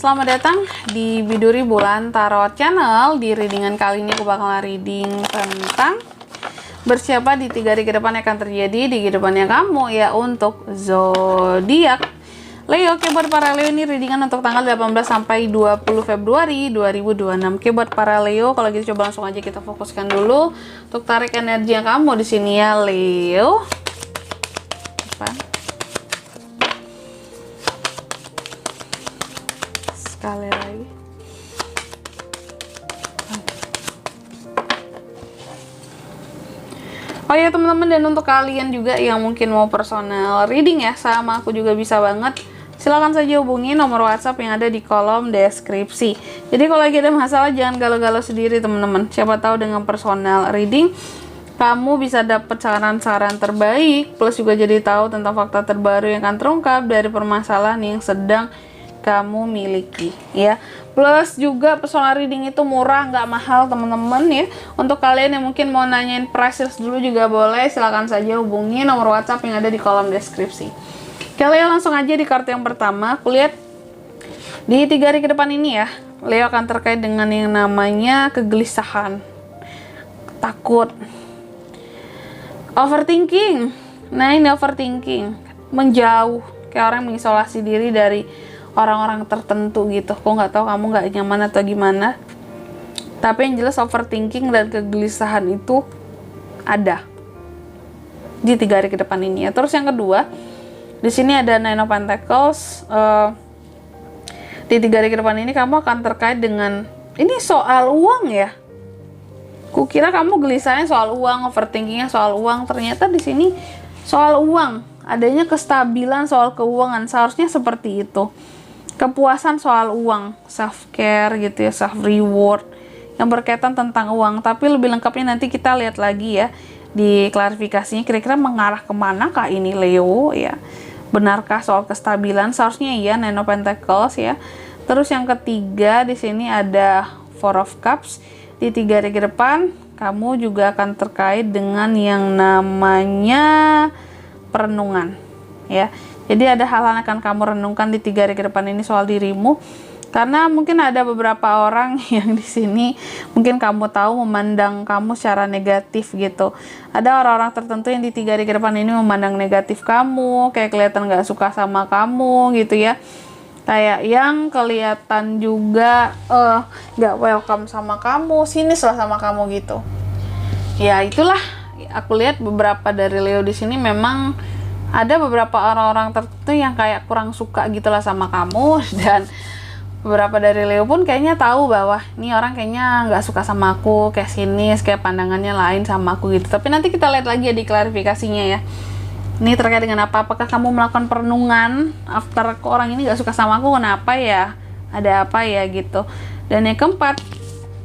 selamat datang di Biduri Bulan Tarot Channel. Di readingan kali ini aku bakalan reading tentang bersiapa di 3 hari ke depan yang akan terjadi di kehidupannya kamu ya untuk zodiak Leo. Oke, buat para Leo ini readingan untuk tanggal 18 sampai 20 Februari 2026. Oke, buat para Leo, kalau gitu coba langsung aja kita fokuskan dulu untuk tarik energi yang kamu di sini ya Leo. Apa? Sekali lagi. Oh ya teman-teman, dan untuk kalian juga yang mungkin mau personal reading ya sama aku juga bisa banget. Silahkan saja hubungi nomor WhatsApp yang ada di kolom deskripsi. Jadi kalau lagi ada masalah jangan galau-galau sendiri teman-teman. Siapa tahu dengan personal reading kamu bisa dapat saran-saran terbaik, plus juga jadi tahu tentang fakta terbaru yang akan terungkap dari permasalahan yang sedang kamu miliki ya. Plus juga personal reading itu murah, nggak mahal teman-teman ya. Untuk kalian yang mungkin mau nanyain price list dulu juga boleh, silahkan saja hubungi nomor WhatsApp yang ada di kolom deskripsi. Kalian langsung aja di kartu yang pertama. Aku lihat di 3 hari ke depan ini ya, Leo akan terkait dengan yang namanya kegelisahan, takut, overthinking. Nah ini overthinking, menjauh, kayak orang yang mengisolasi diri dari orang-orang tertentu gitu. Aku nggak tahu kamu nggak nyaman atau gimana, tapi yang jelas overthinking dan kegelisahan itu ada di 3 hari ke depan ini ya. Terus yang kedua, di sini ada Nine of Pentacles. Di 3 hari ke depan ini kamu akan terkait dengan ini soal uang ya. Kukira kamu gelisahnya soal uang, overthinkingnya soal uang, ternyata di sini soal uang, adanya kestabilan soal keuangan. Seharusnya seperti itu. Kepuasan soal uang, self care gitu ya, self reward yang berkaitan tentang uang. Tapi lebih lengkapnya nanti kita lihat lagi ya di klarifikasinya, kira-kira mengarah kemana kah ini Leo ya. Benarkah soal kestabilan? Seharusnya iya, Nine of Pentacles ya. Terus yang ketiga di sini ada Four of Cups. Di 3 hari ke depan kamu juga akan terkait dengan yang namanya perenungan ya. Jadi ada hal-hal yang akan kamu renungkan di 3 hari ke depan ini soal dirimu. Karena mungkin ada beberapa orang yang di sini mungkin kamu tahu memandang kamu secara negatif gitu. Ada orang-orang tertentu yang di 3 hari ke depan ini memandang negatif kamu, kayak kelihatan gak suka sama kamu gitu ya. Kayak yang kelihatan juga gak welcome sama kamu, sinis lah sama kamu gitu. Ya itulah, aku lihat beberapa dari Leo di sini memang ada beberapa orang-orang tertentu yang kayak kurang suka gitulah sama kamu, dan beberapa dari Leo pun kayaknya tahu bahwa ini orang kayaknya nggak suka sama aku, kayak sinis, kayak pandangannya lain sama aku gitu. Tapi nanti kita lihat lagi ya di klarifikasinya ya. Ini terkait dengan apa? Apakah kamu melakukan perenungan after orang ini nggak suka sama aku, kenapa ya? Ada apa ya gitu. Dan yang keempat,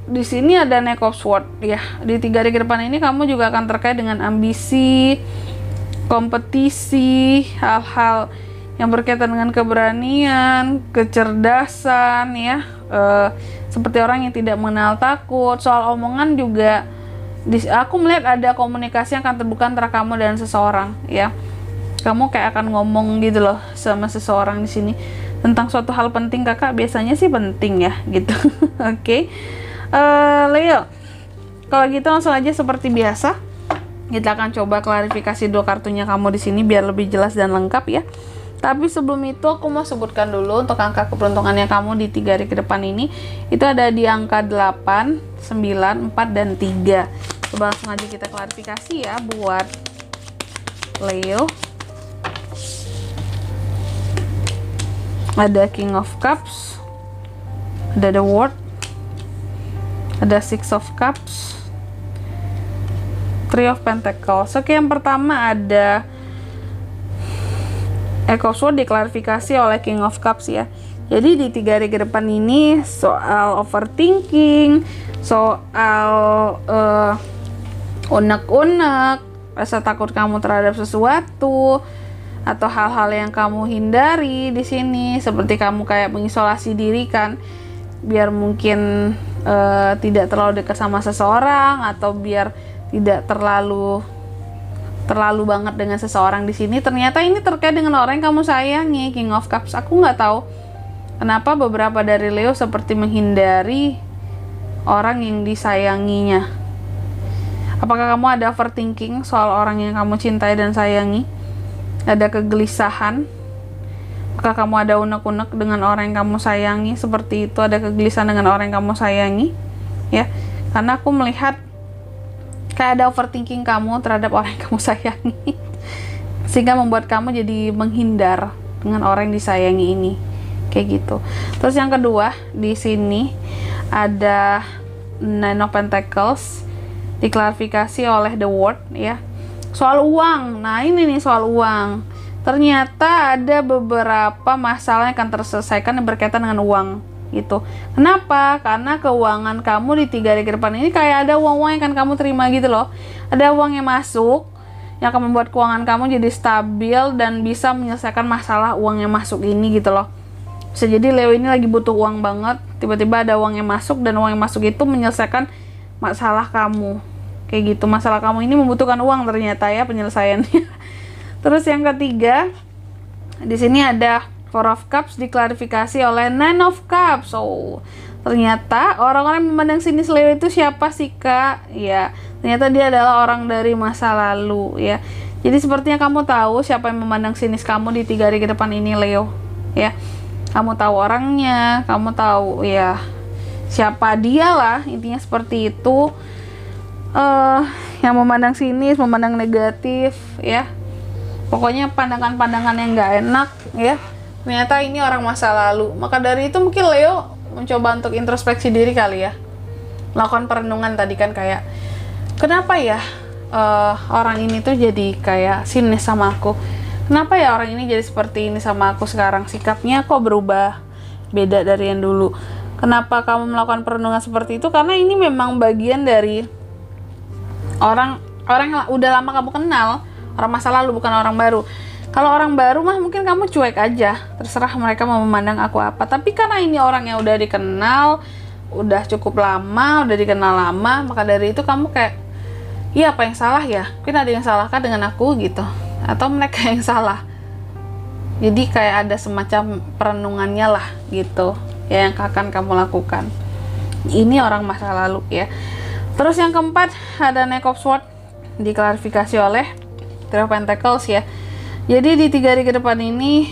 di sini ada Knight of Swords ya. Di 3 hari ke depan ini kamu juga akan terkait dengan ambisi, kompetisi, hal-hal yang berkaitan dengan keberanian, kecerdasan ya, seperti orang yang tidak mengenal takut. Soal omongan juga aku melihat ada komunikasi yang akan terbuka antara kamu dan seseorang ya. Kamu kayak akan ngomong gitu loh sama seseorang di sini tentang suatu hal penting. Kakak biasanya sih penting ya gitu. Oke. Leo, kalau gitu langsung aja seperti biasa kita akan coba klarifikasi 2 kartunya kamu di sini biar lebih jelas dan lengkap ya. Tapi sebelum itu aku mau sebutkan dulu untuk angka keberuntungannya kamu di 3 hari ke depan ini. Itu ada di angka 8, 9, 4, dan 3. Coba langsung aja kita klarifikasi ya buat Leo. Ada King of Cups, ada The World, ada Six of Cups, Three of Pentacles. Oke, yang pertama ada Echo Sword diklarifikasi oleh King of Cups ya. Jadi di 3 hari ke depan ini soal overthinking, soal unek-unek, rasa takut kamu terhadap sesuatu, atau hal-hal yang kamu hindari di sini, seperti kamu kayak mengisolasi diri kan, biar mungkin tidak terlalu dekat sama seseorang, atau biar tidak terlalu banget dengan seseorang di sini. Ternyata ini terkait dengan orang yang kamu sayangi, King of Cups. Aku nggak tahu Kenapa beberapa dari Leo seperti menghindari orang yang disayanginya? Apakah kamu ada overthinking soal orang yang kamu cintai dan sayangi? Ada kegelisahan? Apakah kamu ada unek-unek dengan orang yang kamu sayangi? Seperti itu, ada kegelisahan dengan orang yang kamu sayangi, ya. Karena aku melihat kayak ada overthinking kamu terhadap orang yang kamu sayangi, sehingga membuat kamu jadi menghindar dengan orang yang disayangi ini, kayak gitu. Terus yang kedua, di sini ada Nine of Pentacles, diklarifikasi oleh The World, ya, soal uang. Nah, ini nih soal uang. Ternyata ada beberapa masalah yang akan terselesaikan yang berkaitan dengan uang gitu. Kenapa? Karena keuangan kamu di 3 hari ke depan ini kayak ada uang-uang yang akan kamu terima gitu loh. Ada uang yang masuk yang akan membuat keuangan kamu jadi stabil dan bisa menyelesaikan masalah uang yang masuk ini gitu loh. Bisa jadi Leo ini lagi butuh uang banget, tiba-tiba ada uang yang masuk, dan uang yang masuk itu menyelesaikan masalah kamu. Kayak gitu, masalah kamu ini membutuhkan uang ternyata ya penyelesaiannya. Terus yang ketiga, di sini ada Four of Cups, diklarifikasi oleh Nine of Cups. Oh, ternyata orang-orang yang memandang sinis Leo itu siapa sih, Kak? Ya, ternyata dia adalah orang dari masa lalu, ya. Jadi sepertinya kamu tahu siapa yang memandang sinis kamu di 3 hari ke depan ini, Leo, ya. Kamu tahu orangnya, kamu tahu ya siapa dia lah, intinya seperti itu. Yang memandang sinis, memandang negatif, ya. Pokoknya pandangan-pandangan yang nggak enak, ya. Ternyata ini orang masa lalu. Maka dari itu mungkin Leo mencoba untuk introspeksi diri kali ya. Melakukan perenungan tadi kan, kayak kenapa ya orang ini tuh jadi kayak sinis sama aku. Kenapa ya orang ini jadi seperti ini sama aku sekarang? Sikapnya kok berubah, beda dari yang dulu. Kenapa kamu melakukan perenungan seperti itu? Karena ini memang bagian dari orang yang udah lama kamu kenal, orang masa lalu, bukan orang baru. Kalau orang baru mah mungkin kamu cuek aja, terserah mereka mau memandang aku apa. Tapi karena ini orang yang udah dikenal, udah cukup lama, udah dikenal lama, maka dari itu kamu kayak, iya, apa yang salah ya? Mungkin ada yang salahkah dengan aku gitu, atau mereka yang salah. Jadi kayak ada semacam perenungannya lah gitu ya, yang akan kamu lakukan. Ini orang masa lalu ya. Terus yang keempat ada Knight of Swords, diklarifikasi oleh Three of Pentacles ya. Jadi di 3 hari ke depan ini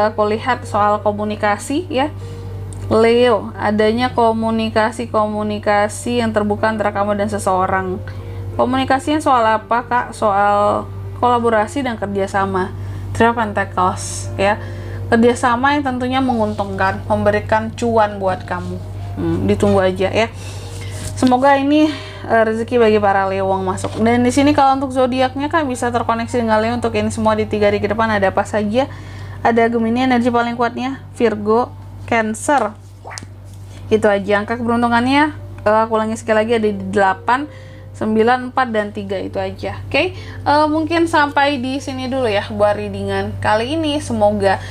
aku lihat soal komunikasi ya, Leo, adanya komunikasi yang terbuka antara kamu dan seseorang. Komunikasinya soal apa, Kak? Soal kolaborasi dan kerjasama. Three of Pentacles ya, kerjasama yang tentunya menguntungkan, memberikan cuan buat kamu. Ditunggu aja ya. Semoga ini rezeki bagi para Leo uang masuk. Dan di sini kalau untuk zodiaknya kan bisa terkoneksi dengan Leo. Untuk ini semua di 3 hari ke depan ada apa saja? Ada Gemini, energi paling kuatnya, Virgo, Cancer. Itu aja. Angka keberuntungannya aku ulangi sekali lagi, ada di 8, 9, 4, dan 3. Itu aja. Oke. Mungkin sampai di sini dulu ya buat readingan kali ini. Semoga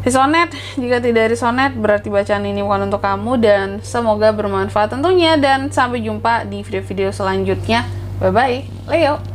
resonate. Jika tidak resonate, berarti bacaan ini bukan untuk kamu, dan semoga bermanfaat tentunya. Dan sampai jumpa di video-video selanjutnya. Bye bye, Leo.